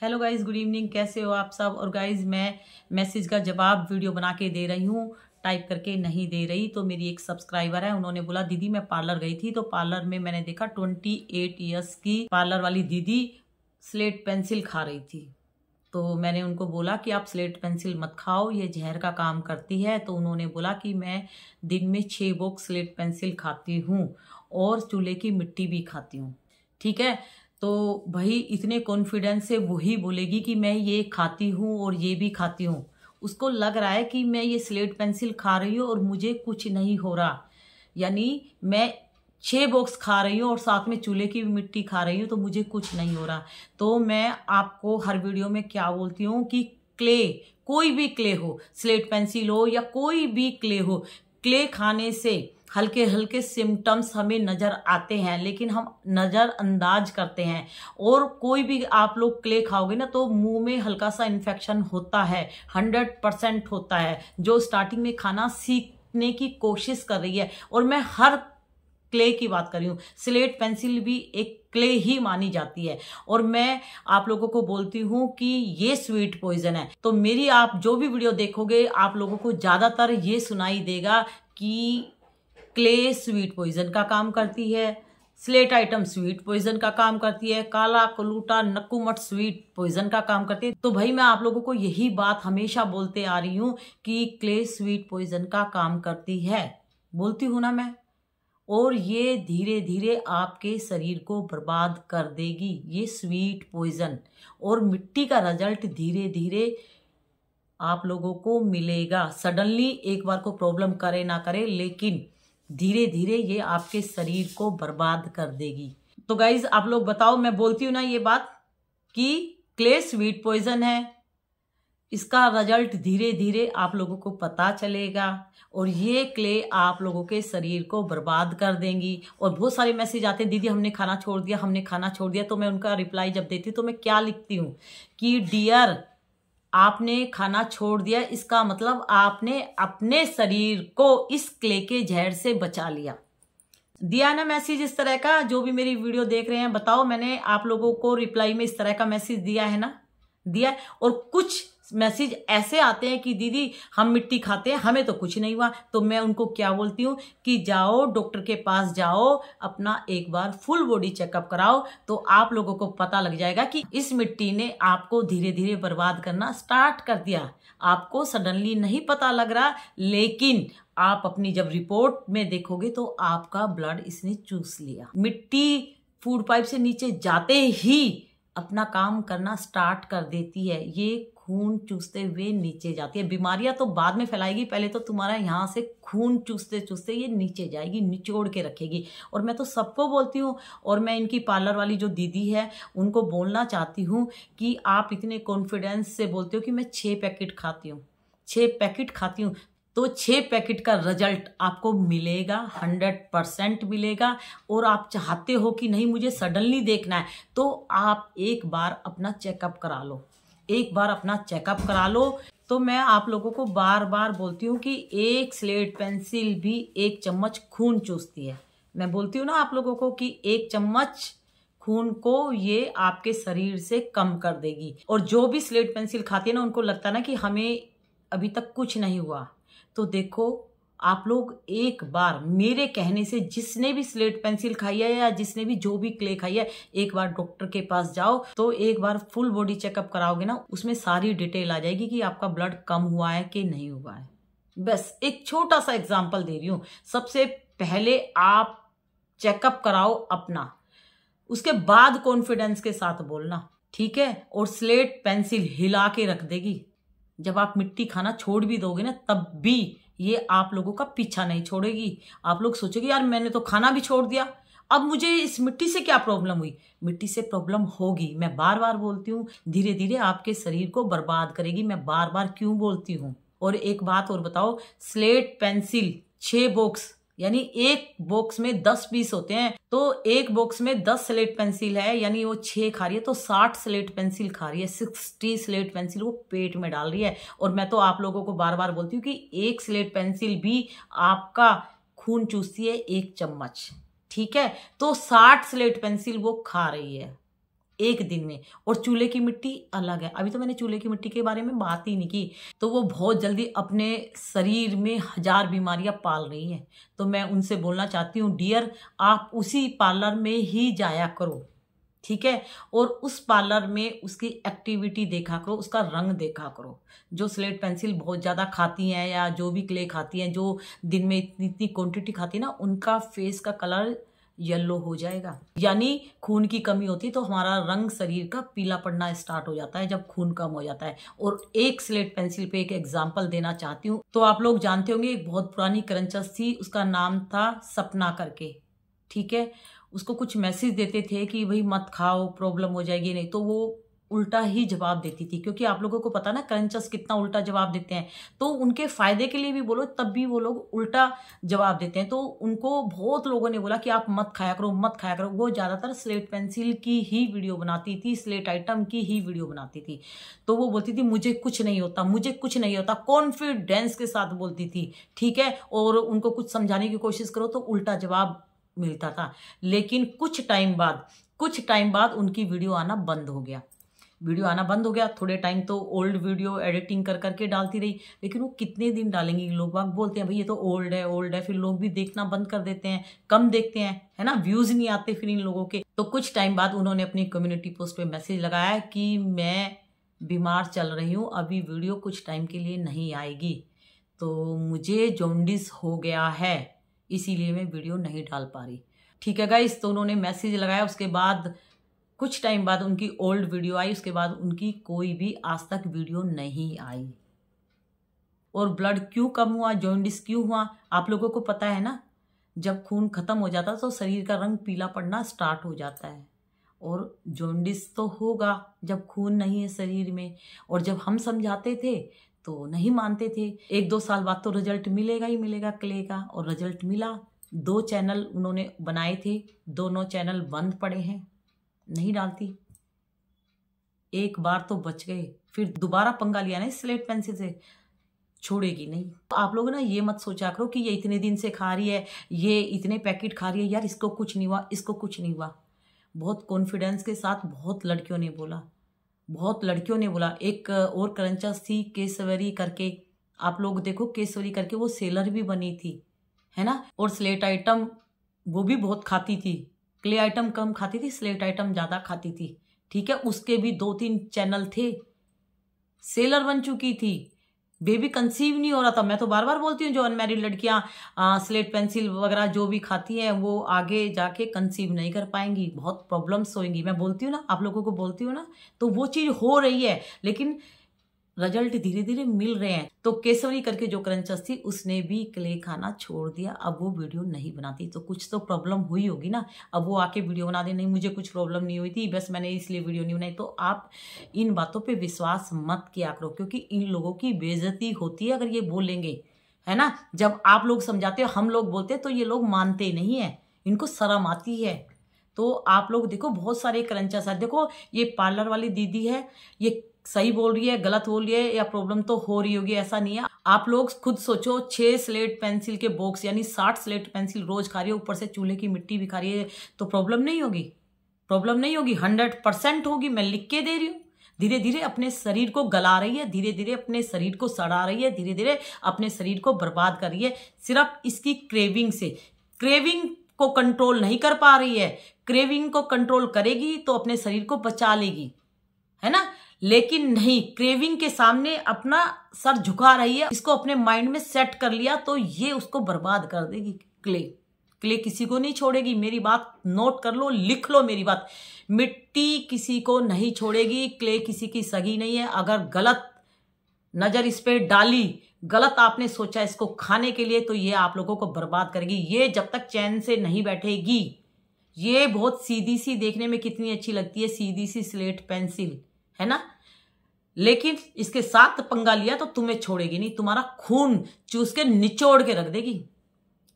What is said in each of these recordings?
Hello guys, good evening. कैसे हो आप सब। और गाइज मैं मैसेज का जवाब वीडियो बना के दे रही हूँ, टाइप करके नहीं दे रही। तो मेरी एक सब्सक्राइबर है, उन्होंने बोला दीदी मैं पार्लर गई थी तो पार्लर में मैंने देखा 28 ईयर्स की पार्लर वाली दीदी स्लेट पेंसिल खा रही थी। तो मैंने उनको बोला कि आप स्लेट पेंसिल मत खाओ, ये जहर का काम करती है। तो उन्होंने बोला कि मैं दिन में 6 बॉक्स स्लेट पेंसिल खाती हूँ और चूल्हे की मिट्टी भी खाती हूँ। ठीक है, तो भाई इतने कॉन्फिडेंस से वही बोलेगी कि मैं ये खाती हूँ और ये भी खाती हूँ। उसको लग रहा है कि मैं ये स्लेट पेंसिल खा रही हूँ और मुझे कुछ नहीं हो रहा, यानी मैं 6 बॉक्स खा रही हूँ और साथ में चूल्हे की भी मिट्टी खा रही हूँ तो मुझे कुछ नहीं हो रहा। तो मैं आपको हर वीडियो में क्या बोलती हूँ कि क्ले, कोई भी क्ले हो, स्लेट पेंसिल हो या कोई भी क्ले हो, क्ले खाने से हल्के हल्के सिम्टम्स हमें नजर आते हैं लेकिन हम नजरअंदाज करते हैं। और कोई भी आप लोग क्ले खाओगे ना तो मुंह में हल्का सा इन्फेक्शन होता है, 100% होता है। जो स्टार्टिंग में खाना सीखने की कोशिश कर रही है, और मैं हर क्ले की बात कर रही हूँ, स्लेट पेंसिल भी एक क्ले ही मानी जाती है। और मैं आप लोगों को बोलती हूँ कि ये स्वीट पॉइजन है। तो मेरी आप जो भी वीडियो देखोगे आप लोगों को ज्यादातर ये सुनाई देगा कि क्ले स्वीट पॉइजन का काम करती है, स्लेट आइटम स्वीट पॉइजन का काम करती है, काला कलूटा नक्कूमट स्वीट पॉइजन का काम करती है। तो भाई मैं आप लोगों को यही बात हमेशा बोलते आ रही हूँ कि क्ले स्वीट पॉइजन का काम करती है, बोलती हूँ ना मैं। और ये धीरे धीरे आपके शरीर को बर्बाद कर देगी, ये स्वीट पॉइजन। और मिट्टी का रिजल्ट धीरे धीरे आप लोगों को मिलेगा। सडनली एक बार को प्रॉब्लम करे ना करे, लेकिन धीरे धीरे ये आपके शरीर को बर्बाद कर देगी। तो गाइज आप लोग बताओ, मैं बोलती हूँ ना ये बात कि क्ले स्वीट पॉइजन है, इसका रिजल्ट धीरे धीरे आप लोगों को पता चलेगा और ये क्ले आप लोगों के शरीर को बर्बाद कर देंगी। और बहुत सारे मैसेज आते हैं, दीदी हमने खाना छोड़ दिया, हमने खाना छोड़ दिया। तो मैं उनका रिप्लाई जब देती हूँ तो मैं क्या लिखती हूँ कि डियर, आपने खाना छोड़ दिया, इसका मतलब आपने अपने शरीर को इस क्ले के जहर से बचा लिया। दिया ना मैसेज इस तरह का। जो भी मेरी वीडियो देख रहे हैं बताओ, मैंने आप लोगों को रिप्लाई में इस तरह का मैसेज दिया है ना, दिया। और कुछ मैसेज ऐसे आते हैं कि दीदी हम मिट्टी खाते हैं, हमें तो कुछ नहीं हुआ। तो मैं उनको क्या बोलती हूँ कि जाओ डॉक्टर के पास जाओ, अपना एक बार फुल बॉडी चेकअप कराओ, तो आप लोगों को पता लग जाएगा कि इस मिट्टी ने आपको धीरे धीरे बर्बाद करना स्टार्ट कर दिया। आपको सडनली नहीं पता लग रहा, लेकिन आप अपनी जब रिपोर्ट में देखोगे तो आपका ब्लड इसने चूस लिया। मिट्टी फूड पाइप से नीचे जाते ही अपना काम करना स्टार्ट कर देती है, ये खून चूसते हुए नीचे जाती है। बीमारियां तो बाद में फैलाएगी, पहले तो तुम्हारा यहाँ से खून चूसते चूसते ये नीचे जाएगी, निचोड़ के रखेगी। और मैं तो सबको बोलती हूँ, और मैं इनकी पार्लर वाली जो दीदी है उनको बोलना चाहती हूँ कि आप इतने कॉन्फिडेंस से बोलते हो कि मैं 6 पैकेट खाती हूँ, 6 पैकेट खाती हूँ, तो 6 पैकेट का रिजल्ट आपको मिलेगा, 100% मिलेगा। और आप चाहते हो कि नहीं मुझे सडनली देखना है, तो आप एक बार अपना चेकअप करा लो, एक बार अपना चेकअप करा लो। तो मैं आप लोगों को बार बार बोलती हूँ कि एक स्लेट पेंसिल भी 1 चम्मच खून चूसती है। मैं बोलती हूँ ना आप लोगों को कि 1 चम्मच खून को ये आपके शरीर से कम कर देगी। और जो भी स्लेट पेंसिल खाती है ना, उनको लगता है ना कि हमें अभी तक कुछ नहीं हुआ। तो देखो आप लोग एक बार मेरे कहने से, जिसने भी स्लेट पेंसिल खाई है या जिसने भी जो भी क्ले खाई है, एक बार डॉक्टर के पास जाओ। तो एक बार फुल बॉडी चेकअप कराओगे ना, उसमें सारी डिटेल आ जाएगी कि आपका ब्लड कम हुआ है कि नहीं हुआ है। बस एक छोटा सा एग्जांपल दे रही हूँ। सबसे पहले आप चेकअप कराओ अपना, उसके बाद कॉन्फिडेंस के साथ बोलना, ठीक है। और स्लेट पेंसिल हिला के रख देगी। जब आप मिट्टी खाना छोड़ भी दोगे ना, तब भी ये आप लोगों का पीछा नहीं छोड़ेगी। आप लोग सोचोगे यार मैंने तो खाना भी छोड़ दिया, अब मुझे इस मिट्टी से क्या प्रॉब्लम हुई। मिट्टी से प्रॉब्लम होगी, मैं बार बार बोलती हूँ, धीरे धीरे आपके शरीर को बर्बाद करेगी। मैं बार बार क्यों बोलती हूँ। और एक बात और बताओ, स्लेट पेंसिल 6 बॉक्स, यानी एक बॉक्स में 10 पीस होते हैं, तो एक बॉक्स में 10 स्लेट पेंसिल है, यानी वो 6 खा रही है तो 60 स्लेट पेंसिल खा रही है, 60 स्लेट पेंसिल वो पेट में डाल रही है। और मैं तो आप लोगों को बार बार बोलती हूँ कि एक स्लेट पेंसिल भी आपका खून चूसती है 1 चम्मच, ठीक है। तो 60 स्लेट पेंसिल वो खा रही है, एक दिन में। और चूल्हे की मिट्टी अलग है। अभी तो मैंने चूल्हे की मिट्टी के बारे में बात ही नहीं की। तो वो बहुत जल्दी अपने शरीर में 1000 बीमारियां पाल रही हैं। तो मैं उनसे बोलना चाहती हूँ, डियर आप उसी पार्लर में ही जाया करो, ठीक है। और उस पार्लर में उसकी एक्टिविटी देखा करो, उसका रंग देखा करो। जो स्लेट पेंसिल बहुत ज़्यादा खाती हैं या जो भी क्ले खाती हैं, जो दिन में इतनी इतनी क्वांटिटी खाती है ना, उनका फेस का कलर येलो हो जाएगा। यानी खून की कमी होती है तो हमारा रंग शरीर का पीला पड़ना स्टार्ट हो जाता है जब खून कम हो जाता है। और एक स्लेट पेंसिल पे एक एग्जांपल देना चाहती हूँ। तो आप लोग जानते होंगे, एक बहुत पुरानी क्रंचस थी, उसका नाम था सपना करके, ठीक है। उसको कुछ मैसेज देते थे कि भाई मत खाओ, प्रॉब्लम हो जाएगी, नहीं तो वो उल्टा ही जवाब देती थी। क्योंकि आप लोगों को पता ना क्रंचस कितना उल्टा जवाब देते हैं, तो उनके फायदे के लिए भी बोलो तब भी वो लोग उल्टा जवाब देते हैं। तो उनको बहुत लोगों ने बोला कि आप मत खाया करो, मत खाया करो। वो ज्यादातर स्लेट पेंसिल की ही वीडियो बनाती थी, स्लेट आइटम की ही वीडियो बनाती थी। तो वो बोलती थी मुझे कुछ नहीं होता, मुझे कुछ नहीं होता, कॉन्फिडेंस के साथ बोलती थी, ठीक है। और उनको कुछ समझाने की कोशिश करो तो उल्टा जवाब मिलता था। लेकिन कुछ टाइम बाद उनकी वीडियो आना बंद हो गया। थोड़े टाइम तो ओल्ड वीडियो एडिटिंग कर करके डालती रही, लेकिन वो कितने दिन डालेंगी। लोग बाग बोलते हैं भाई ये तो ओल्ड है, फिर लोग भी देखना बंद कर देते हैं, कम देखते हैं, है ना, व्यूज नहीं आते फिर इन लोगों के। तो कुछ टाइम बाद उन्होंने अपनी कम्युनिटी पोस्ट पे मैसेज लगाया कि मैं बीमार चल रही हूँ, अभी वीडियो कुछ टाइम के लिए नहीं आएगी, तो मुझे जॉन्डिस हो गया है, इसीलिए मैं वीडियो नहीं डाल पा रही, ठीक है गाइस। तो उन्होंने मैसेज लगाया। उसके बाद कुछ टाइम बाद उनकी ओल्ड वीडियो आई, उसके बाद उनकी कोई भी आज तक वीडियो नहीं आई। और ब्लड क्यों कम हुआ, जॉन्डिस क्यों हुआ, आप लोगों को पता है ना। जब खून खत्म हो जाता है तो शरीर का रंग पीला पड़ना स्टार्ट हो जाता है। और जॉन्डिस तो होगा जब खून नहीं है शरीर में। और जब हम समझाते थे तो नहीं मानते थे। 1-2 साल बाद तो रिजल्ट मिलेगा ही मिलेगा क्ले का। और रिजल्ट मिला। 2 चैनल उन्होंने बनाए थे, दोनों चैनल बंद पड़े हैं, नहीं डालती। एक बार तो बच गए, फिर दोबारा पंगा लिया ना स्लेट पेंसिल से, छोड़ेगी नहीं। तो आप लोग ना ये मत सोचा करो कि ये इतने दिन से खा रही है, ये इतने पैकेट खा रही है, यार इसको कुछ नहीं हुआ, इसको कुछ नहीं हुआ। बहुत कॉन्फिडेंस के साथ बहुत लड़कियों ने बोला। एक और क्रंचस थी केसवरी करके, आप लोग देखो केसवरी करके, वो सेलर भी बनी थी, है ना। और स्लेट आइटम वो भी बहुत खाती थी, क्ले आइटम कम खाती थी, स्लेट आइटम ज्यादा खाती थी, ठीक है। उसके भी 2-3 चैनल थे, सेलर बन चुकी थी, बेबी कंसीव नहीं हो रहा था। मैं तो बार बार बोलती हूँ जो अनमैरिड लड़कियां स्लेट पेंसिल वगैरह जो भी खाती हैं वो आगे जाके कंसीव नहीं कर पाएंगी, बहुत प्रॉब्लम्स होंगी। मैं बोलती हूँ ना, आप लोगों को बोलती हूँ ना, तो वो चीज हो रही है, लेकिन रिजल्ट धीरे धीरे मिल रहे हैं। तो केसवरी करके जो क्रंचस थी उसने भी क्ले खाना छोड़ दिया, अब वो वीडियो नहीं बनाती। तो कुछ तो प्रॉब्लम हुई होगी ना। अब वो आके वीडियो बना दे, नहीं मुझे कुछ प्रॉब्लम नहीं हुई थी, बस मैंने इसलिए वीडियो नहीं बनाई। तो आप इन बातों पे विश्वास मत किया करो, क्योंकि इन लोगों की बेइज्जती होती है अगर ये बोलेंगे, है ना। जब आप लोग समझाते हो, हम लोग बोलते तो ये लोग मानते नहीं है, इनको शर्म आती है। तो आप लोग देखो बहुत सारे क्रंचस है। देखो ये पार्लर वाली दीदी है, ये सही बोल रही है, गलत बोल रही है, या प्रॉब्लम तो हो रही होगी, ऐसा नहीं है। आप लोग खुद सोचो, 6 स्लेट पेंसिल के बॉक्स यानी 60 स्लेट पेंसिल रोज खा रही है, ऊपर से चूल्हे की मिट्टी भी खा रही है, तो प्रॉब्लम नहीं होगी? 100% होगी, मैं लिख के दे रही हूँ। धीरे धीरे अपने शरीर को गला रही है, धीरे धीरे अपने शरीर को सड़ा रही है, धीरे धीरे अपने शरीर को बर्बाद कर रही है, सिर्फ इसकी क्रेविंग से। क्रेविंग को कंट्रोल नहीं कर पा रही है, क्रेविंग को कंट्रोल करेगी तो अपने शरीर को बचा लेगी, है ना। लेकिन नहीं, क्रेविंग के सामने अपना सर झुका रही है, इसको अपने माइंड में सेट कर लिया तो ये उसको बर्बाद कर देगी। क्ले किसी को नहीं छोड़ेगी, मेरी बात नोट कर लो, लिख लो मेरी बात। मिट्टी किसी को नहीं छोड़ेगी, क्ले किसी की सगी नहीं है। अगर गलत नजर इस पे डाली, गलत आपने सोचा इसको खाने के लिए, तो ये आप लोगों को बर्बाद करेगी। ये जब तक चैन से नहीं बैठेगी, ये बहुत सीधी सी, देखने में कितनी अच्छी लगती है, सीधी सी स्लेट पेंसिल, है ना। लेकिन इसके साथ पंगा लिया तो तुम्हें छोड़ेगी नहीं, तुम्हारा खून चूस के निचोड़ के रख देगी,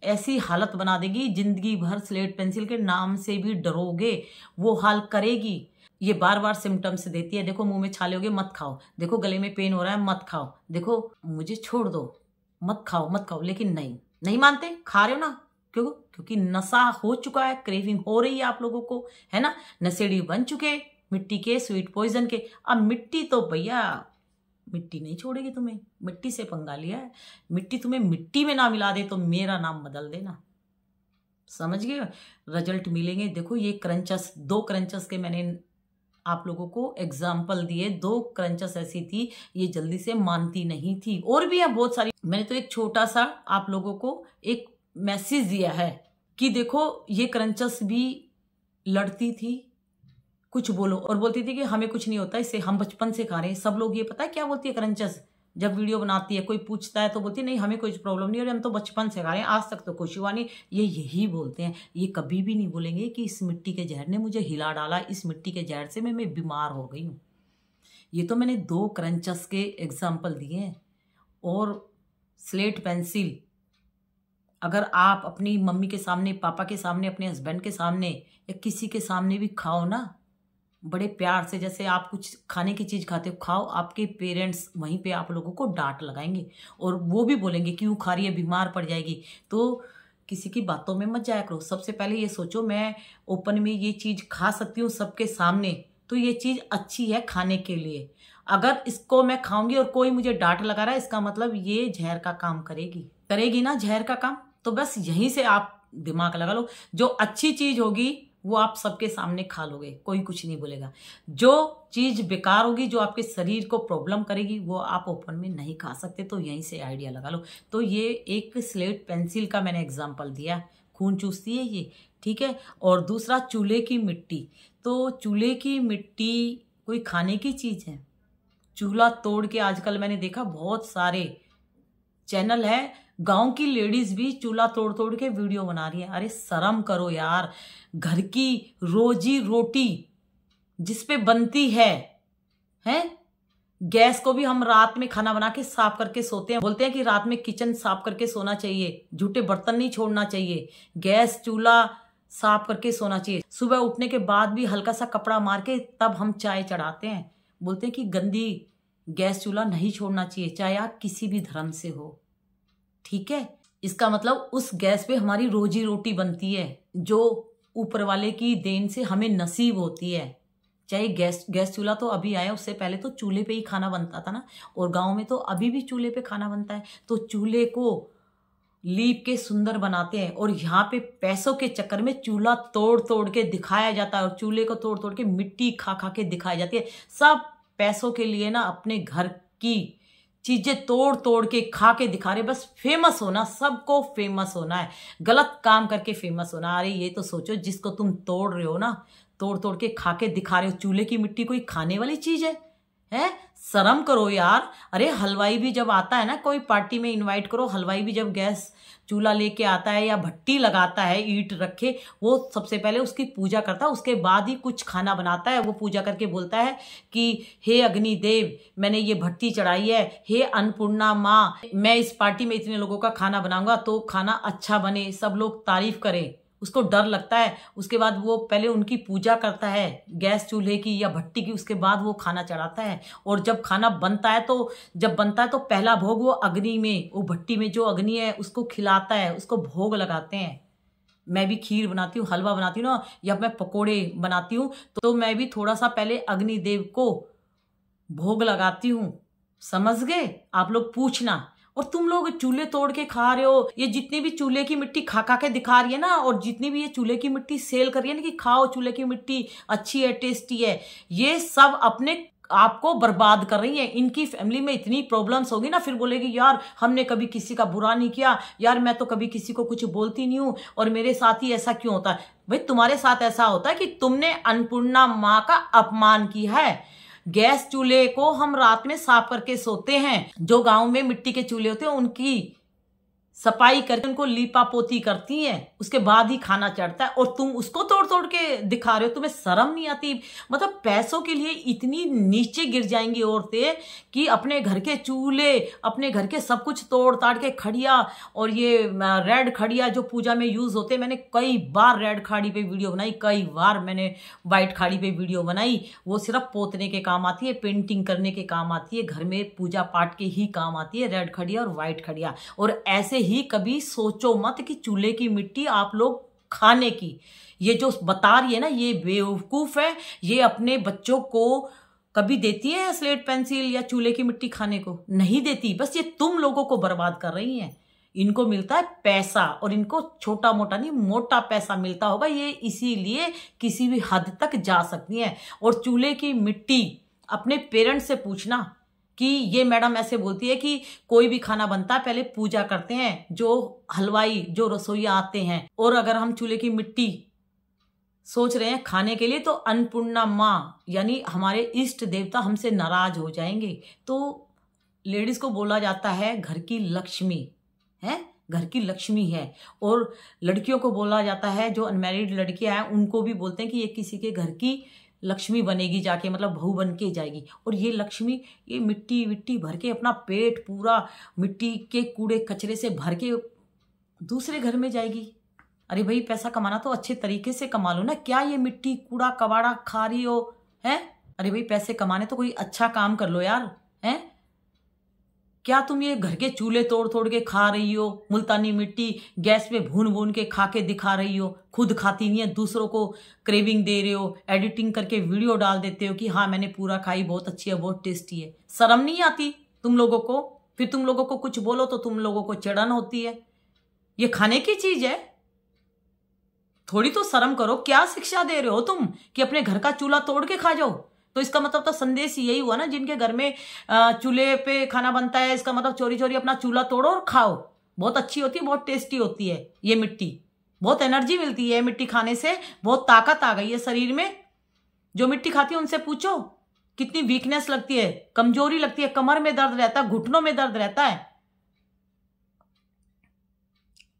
ऐसी हालत बना देगी, जिंदगी भर स्लेट पेंसिल के नाम से भी डरोगे, वो हाल करेगी। ये बार बार सिम्टम्स देती है, देखो मुंह में छाले हो गए, मत खाओ, देखो गले में पेन हो रहा है, मत खाओ, देखो मुझे छोड़ दो, मत खाओ। लेकिन नहीं मानते, खा रहे हो ना, क्योंकि नशा हो चुका है, क्रेविंग हो रही है आप लोगों को, है ना। नशेड़ी बन चुके, मिट्टी के, स्वीट पॉइजन के। अब मिट्टी तो भैया मिट्टी नहीं छोड़ेगी तुम्हें, मिट्टी से पंगा लिया है। मिट्टी तुम्हें मिट्टी में ना मिला दे तो मेरा नाम बदल देना, समझ गए। रिजल्ट मिलेंगे। देखो ये क्रंचस, 2 क्रंचस के मैंने आप लोगों को एग्जाम्पल दिए। 2 क्रंचस ऐसी थी, ये जल्दी से मानती नहीं थी। और भी है बहुत सारी। मैंने तो एक छोटा सा आप लोगों को एक मैसेज दिया है कि देखो ये क्रंचस भी लड़ती थी, कुछ बोलो, और बोलती थी कि हमें कुछ नहीं होता, इसे हम बचपन से खा रहे हैं। सब लोग ये पता है क्या बोलती है क्रंचस, जब वीडियो बनाती है कोई पूछता है तो बोलती है नहीं हमें कोई प्रॉब्लम नहीं, और हम तो बचपन से खा रहे हैं, आज तक तो कुछ हुआ नहीं। ये यही बोलते हैं। ये कभी भी नहीं बोलेंगे कि इस मिट्टी के जहर ने मुझे हिला डाला, इस मिट्टी के जहर से मैं बीमार हो गई हूँ। ये तो मैंने 2 क्रंचस के एग्जाम्पल दिए हैं। और स्लेट पेंसिल अगर आप अपनी मम्मी के सामने, पापा के सामने, अपने हस्बैंड के सामने या किसी के सामने भी खाओ ना, बड़े प्यार से, जैसे आप कुछ खाने की चीज़ खाते हो, खाओ, आपके पेरेंट्स वहीं पे आप लोगों को डांट लगाएंगे और वो भी बोलेंगे क्यों खा रही है, बीमार पड़ जाएगी। तो किसी की बातों में मत जाया करो। सबसे पहले ये सोचो मैं ओपन में ये चीज़ खा सकती हूँ सबके सामने, तो ये चीज़ अच्छी है खाने के लिए। अगर इसको मैं खाऊंगी और कोई मुझे डांट लगा रहा है, इसका मतलब ये जहर का काम करेगी ना, जहर का काम। तो बस यहीं से आप दिमाग लगा लो। जो अच्छी चीज़ होगी वो आप सबके सामने खा लोगे, कोई कुछ नहीं बोलेगा। जो चीज बेकार होगी, जो आपके शरीर को प्रॉब्लम करेगी, वो आप ओपन में नहीं खा सकते। तो यहीं से आइडिया लगा लो। तो ये एक स्लेट पेंसिल का मैंने एग्जांपल दिया, खून चूसती है ये, ठीक है। और दूसरा चूल्हे की मिट्टी। तो चूल्हे की मिट्टी कोई खाने की चीज है? चूल्हा तोड़ के आजकल मैंने देखा बहुत सारे चैनल है, गांव की लेडीज भी चूल्हा तोड़ तोड़ के वीडियो बना रही है। अरे शर्म करो यार, घर की रोजी रोटी जिस पे बनती है गैस को भी हम रात में खाना बना के साफ करके सोते हैं। बोलते हैं कि रात में किचन साफ करके सोना चाहिए, झूठे बर्तन नहीं छोड़ना चाहिए, गैस चूल्हा साफ करके सोना चाहिए। सुबह उठने के बाद भी हल्का सा कपड़ा मार के तब हम चाय चढ़ाते हैं। बोलते हैं कि गंदी गैस चूल्हा नहीं छोड़ना चाहिए, चाहे आप किसी भी धर्म से हो, ठीक है। इसका मतलब उस गैस पे हमारी रोजी रोटी बनती है, जो ऊपर वाले की देन से हमें नसीब होती है। चाहे गैस चूल्हा तो अभी आया, उससे पहले तो चूल्हे पे ही खाना बनता था ना, और गांव में तो अभी भी चूल्हे पे खाना बनता है। तो चूल्हे को लीप के सुंदर बनाते हैं, और यहाँ पे पैसों के चक्कर में चूल्हा तोड़ तोड़ के दिखाया जाता है, और चूल्हे को तोड़ तोड़ के मिट्टी खा खा के दिखाई जाती है। सब पैसों के लिए ना अपने घर की चीजें तोड़ तोड़ के खा के दिखा रहे, बस फेमस होना, सबको फेमस होना है, गलत काम करके फेमस होना। अरे ये तो सोचो, जिसको तुम तोड़ रहे हो ना, तोड़ तोड़ के खा के दिखा रहे हो, चूल्हे की मिट्टी कोई खाने वाली चीज है? शर्म करो यार। अरे हलवाई भी जब आता है ना, कोई पार्टी में इनवाइट करो, हलवाई भी जब गैस चूल्हा लेके आता है या भट्टी लगाता है, ईंट रखे, वो सबसे पहले उसकी पूजा करता है, उसके बाद ही कुछ खाना बनाता है। वो पूजा करके बोलता है कि हे अग्निदेव, मैंने ये भट्टी चढ़ाई है, हे अन्नपूर्णा माँ, मैं इस पार्टी में इतने लोगों का खाना बनाऊंगा तो खाना अच्छा बने, सब लोग तारीफ करें। उसको डर लगता है। उसके बाद वो पहले उनकी पूजा करता है गैस चूल्हे की या भट्टी की, उसके बाद वो खाना चढ़ाता है। और जब खाना बनता है तो पहला भोग वो अग्नि में, वो भट्टी में जो अग्नि है उसको खिलाता है, उसको भोग लगाते हैं। मैं भी खीर बनाती हूँ, हलवा बनाती हूँ ना, या मैं पकोड़े बनाती हूँ, तो मैं भी थोड़ा सा पहले अग्निदेव को भोग लगाती हूँ। समझ गए? आप लोग पूछना। और तुम लोग चूल्हे तोड़ के खा रहे हो। ये जितनी भी चूल्हे की मिट्टी खा खा के दिखा रही है ना, और जितनी भी ये चूल्हे की मिट्टी सेल कर रही है ना कि खाओ चूल्हे की मिट्टी अच्छी है, टेस्टी है, ये सब अपने आपको बर्बाद कर रही है। इनकी फैमिली में इतनी प्रॉब्लम्स होगी ना, फिर बोलेगी यार हमने कभी किसी का बुरा नहीं किया, यार मैं तो कभी किसी को कुछ बोलती नहीं हूँ, और मेरे साथ ही ऐसा क्यों होता है? भाई तुम्हारे साथ ऐसा होता है कि तुमने अन्नपूर्णा माँ का अपमान किया है। गैस चूल्हे को हम रात में साफ करके सोते हैं। जो गांव में मिट्टी के चूल्हे होते हैं उनकी सफाई करके उनको लीपा पोती करती हैं, उसके बाद ही खाना चढ़ता है, और तुम उसको तोड़ तोड़ के दिखा रहे हो। तुम्हें शर्म नहीं आती? मतलब पैसों के लिए इतनी नीचे गिर जाएंगी औरतें कि अपने घर के चूल्हे, अपने घर के सब कुछ तोड़ ताड़ के, खड़िया और ये रेड खड़िया जो पूजा में यूज होते हैं। मैंने कई बार रेड खाड़ी पे वीडियो बनाई, कई बार मैंने व्हाइट खाड़ी पे वीडियो बनाई। वो सिर्फ पोतने के काम आती है, पेंटिंग करने के काम आती है, घर में पूजा पाठ के ही काम आती है, रेड खड़िया और व्हाइट खड़िया। और ऐसे ही कभी सोचो मत कि चूल्हे की मिट्टी आप लोग खाने की, ये जो बता रही है ना, ये बेवकूफ है। ये अपने बच्चों को कभी देती है स्लेट पेंसिल या चूल्हे की मिट्टी खाने को? नहीं देती। बस ये तुम लोगों को बर्बाद कर रही हैं। इनको मिलता है पैसा, और इनको छोटा मोटा नहीं, मोटा पैसा मिलता होगा। ये इसीलिए किसी भी हद तक जा सकती हैं। और चूल्हे की मिट्टी अपने पेरेंट्स से पूछना कि ये मैडम ऐसे बोलती है कि कोई भी खाना बनता है पहले पूजा करते हैं जो हलवाई, जो रसोईया आते हैं। और अगर हम चूल्हे की मिट्टी सोच रहे हैं खाने के लिए तो अन्नपूर्णा माँ यानी हमारे इष्ट देवता हमसे नाराज हो जाएंगे। तो लेडीज को बोला जाता है घर की लक्ष्मी है, घर की लक्ष्मी है। और लड़कियों को बोला जाता है, जो अनमैरिड लड़कियां हैं उनको भी बोलते हैं कि ये किसी के घर की लक्ष्मी बनेगी जाके, मतलब बहू बन के जाएगी। और ये लक्ष्मी ये मिट्टी विट्टी भर के अपना पेट पूरा मिट्टी के कूड़े कचरे से भर के दूसरे घर में जाएगी। अरे भाई, पैसा कमाना तो अच्छे तरीके से कमा लो ना। क्या ये मिट्टी कूड़ा कबाड़ा खा रही हो है? अरे भाई, पैसे कमाने तो कोई अच्छा काम कर लो यार, है? क्या तुम ये घर के चूल्हे तोड़ तोड़ के खा रही हो? मुल्तानी मिट्टी गैस पे भून भून के खा के दिखा रही हो। खुद खाती नहीं है, दूसरों को क्रेविंग दे रहे हो। एडिटिंग करके वीडियो डाल देते हो कि हाँ मैंने पूरा खाई, बहुत अच्छी है, बहुत टेस्टी है। शर्म नहीं आती तुम लोगों को? फिर तुम लोगों को कुछ बोलो तो तुम लोगों को चिढ़न होती है। ये खाने की चीज है, थोड़ी तो शर्म करो। क्या शिक्षा दे रहे हो तुम कि अपने घर का चूल्हा तोड़ के खा जाओ? तो इसका मतलब तो संदेश यही हुआ ना, जिनके घर में चूल्हे पे खाना बनता है, इसका मतलब चोरी चोरी अपना चूल्हा तोड़ो और खाओ। बहुत अच्छी होती है, बहुत टेस्टी होती है ये मिट्टी। बहुत एनर्जी मिलती है मिट्टी खाने से, बहुत ताकत आ गई है शरीर में। जो मिट्टी खाती है उनसे पूछो कितनी वीकनेस लगती है, कमजोरी लगती है, कमर में दर्द रहता है, घुटनों में दर्द रहता है।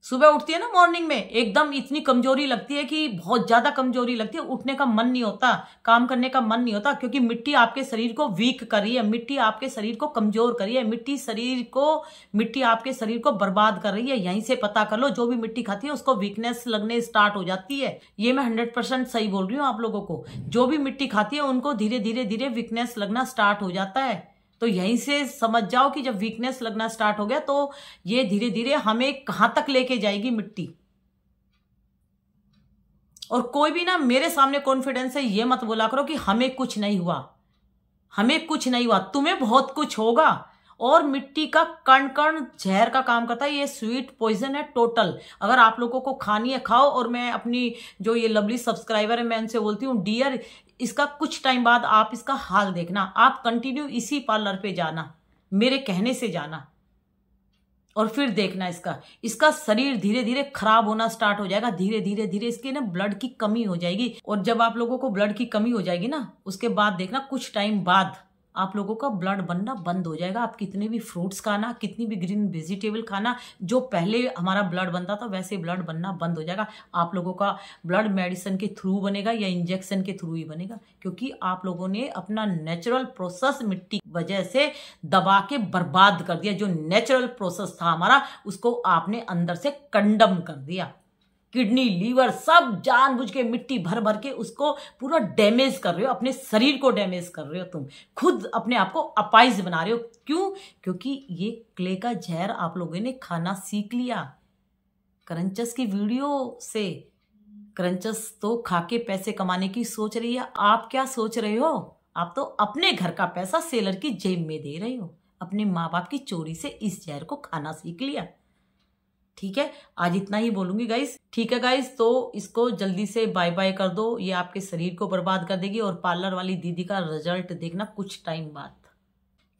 सुबह उठती है ना मॉर्निंग में, एकदम इतनी कमजोरी लगती है कि बहुत ज्यादा कमजोरी लगती है। उठने का मन नहीं होता, काम करने का मन नहीं होता, क्योंकि मिट्टी आपके शरीर को वीक कर रही है, मिट्टी आपके शरीर को कमजोर कर रही है, मिट्टी आपके शरीर को बर्बाद कर रही है। यहीं से पता कर लो, जो भी मिट्टी खाती है उसको वीकनेस लगने स्टार्ट हो जाती है। ये मैं 100% सही बोल रही हूँ आप लोगों को। जो भी मिट्टी खाती है उनको धीरे धीरे धीरे वीकनेस लगना स्टार्ट हो जाता है। तो यहीं से समझ जाओ कि जब वीकनेस लगना स्टार्ट हो गया तो ये धीरे धीरे हमें कहां तक लेके जाएगी मिट्टी। और कोई भी ना मेरे सामने कॉन्फिडेंस से ये मत बोला करो कि हमें कुछ नहीं हुआ, हमें कुछ नहीं हुआ। तुम्हें बहुत कुछ होगा। और मिट्टी का कण कण जहर का काम करता है, ये स्वीट पॉइजन है टोटल। अगर आप लोगों को खानी है खाओ। और मैं अपनी जो ये लवली सब्सक्राइबर है मैं उनसे बोलती हूँ, डियर इसका कुछ टाइम बाद आप इसका हाल देखना। आप कंटिन्यू इसी पार्लर पे जाना, मेरे कहने से जाना, और फिर देखना इसका शरीर धीरे धीरे खराब होना स्टार्ट हो जाएगा। धीरे धीरे धीरे इसके ना ब्लड की कमी हो जाएगी। और जब आप लोगों को ब्लड की कमी हो जाएगी ना, उसके बाद देखना कुछ टाइम बाद आप लोगों का ब्लड बनना बंद हो जाएगा। आप कितने भी फ्रूट्स खाना, कितनी भी ग्रीन वेजिटेबल खाना, जो पहले हमारा ब्लड बनता था वैसे ब्लड बनना बंद हो जाएगा। आप लोगों का ब्लड मेडिसिन के थ्रू बनेगा या इंजेक्शन के थ्रू ही बनेगा, क्योंकि आप लोगों ने अपना नेचुरल प्रोसेस मिट्टी की वजह से दबा के बर्बाद कर दिया। जो नेचुरल प्रोसेस था हमारा, उसको आपने अंदर से कंडम कर दिया। किडनी, लीवर सब जानबूझ के मिट्टी भर भर के उसको पूरा डैमेज कर रहे हो, अपने शरीर को डैमेज कर रहे हो। तुम खुद अपने आप को अपाइज बना रहे हो। क्यों? क्योंकि ये क्ले का जहर आप लोगों ने खाना सीख लिया क्रंचस की वीडियो से। क्रंचस तो खा के पैसे कमाने की सोच रही है। आप क्या सोच रहे हो? आप तो अपने घर का पैसा सेलर की जेब में दे रहे हो। अपने माँ बाप की चोरी से इस जहर को खाना सीख लिया। ठीक है, आज इतना ही बोलूंगी गाइस। ठीक है गाइस, तो इसको जल्दी से बाय बाय कर दो। ये आपके शरीर को बर्बाद कर देगी। और पार्लर वाली दीदी का रिजल्ट देखना कुछ टाइम बाद।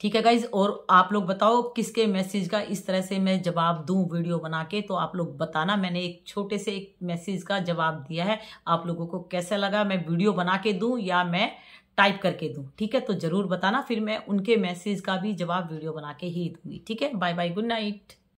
ठीक है गाइस, और आप लोग बताओ किसके मैसेज का इस तरह से मैं जवाब दूं वीडियो बना के, तो आप लोग बताना। मैंने एक छोटे से एक मैसेज का जवाब दिया है, आप लोगों को कैसा लगा? मैं वीडियो बना के दूं या मैं टाइप करके दूं? ठीक है, तो जरूर बताना, फिर मैं उनके मैसेज का भी जवाब वीडियो बना के ही दूंगी। ठीक है, बाय बाय, गुड नाइट।